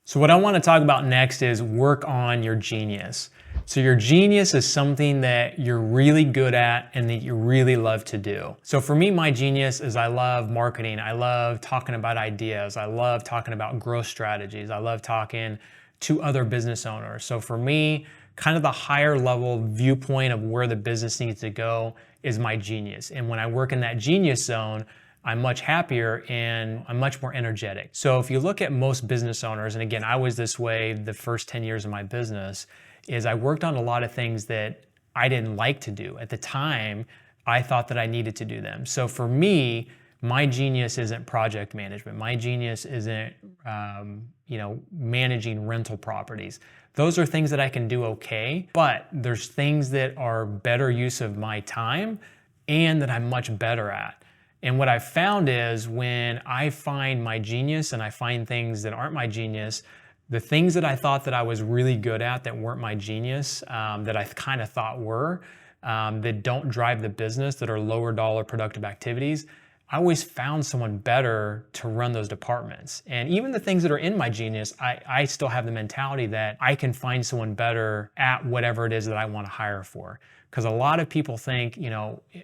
So what I want to talk about next is work on your genius. So your genius is something that you're really good at and that you really love to do. So for me, my genius is I love marketing. I love talking about ideas. I love talking about growth strategies. I love talking to other business owners. So for me, kind of the higher level viewpoint of where the business needs to go is my genius. And when I work in that genius zone, I'm much happier and I'm much more energetic. So if you look at most business owners, and again, I was this way the first 10 years of my business, is I worked on a lot of things that I didn't like to do. At the time, I thought that I needed to do them. So for me, my genius isn't project management. My genius isn't, managing rental properties. Those are things that I can do okay, but there's things that are better use of my time and that I'm much better at. And what I've found is when I find my genius and I find things that aren't my genius, the things that I thought that I was really good at that weren't my genius, that I kind of thought were, that don't drive the business, that are lower dollar productive activities, I always found someone better to run those departments. And even the things that are in my genius, I still have the mentality that I can find someone better at whatever it is that I want to hire for. Because a lot of people think,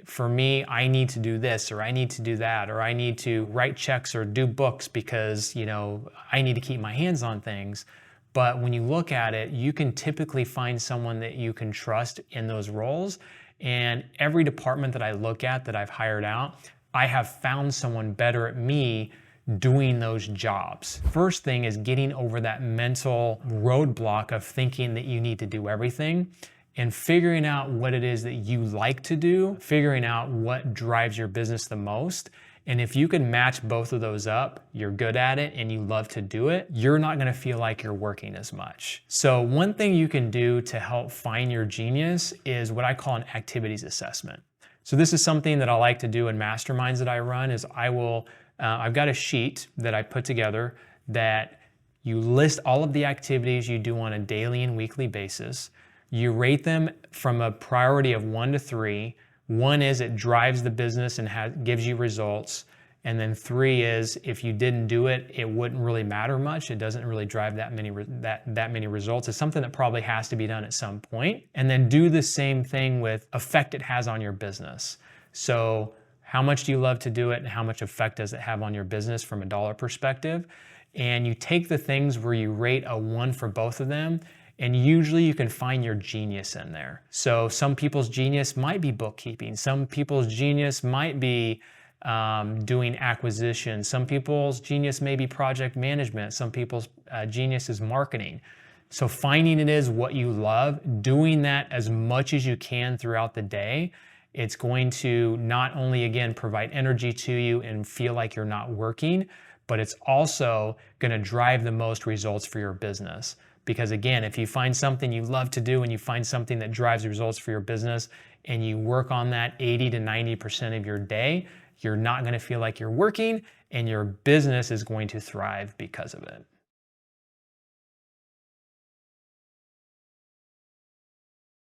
for me, I need to do this, or I need to do that, or I need to write checks or do books because, I need to keep my hands on things. But when you look at it, you can typically find someone that you can trust in those roles. And every department that I look at that I've hired out, I have found someone better at me doing those jobs. First thing is getting over that mental roadblock of thinking that you need to do everything and figuring out what it is that you like to do, figuring out what drives your business the most. And if you can match both of those up, you're good at it and you love to do it, you're not gonna feel like you're working as much. So one thing you can do to help find your genius is what I call an activities assessment. So this is something that I like to do in masterminds that I run is I've got a sheet that I put together that you list all of the activities you do on a daily and weekly basis. You rate them from a priority of 1 to 3. 1 is it drives the business and gives you results. And then 3 is if you didn't do it, it wouldn't really matter much. It doesn't really drive that many results. It's something that probably has to be done at some point. And then do the same thing with effect it has on your business. So how much do you love to do it and how much effect does it have on your business from a dollar perspective? And you take the things where you rate a 1 for both of them, and usually you can find your genius in there. So some people's genius might be bookkeeping. Some people's genius might be doing acquisition. Some people's genius may be project management. Some people's genius is marketing. So finding it is what you love, doing that as much as you can throughout the day. It's going to not only, again, provide energy to you and feel like you're not working, but it's also going to drive the most results for your business. Because again, if you find something you love to do and you find something that drives results for your business and you work on that 80 to 90% of your day, you're not going to feel like you're working and your business is going to thrive because of it.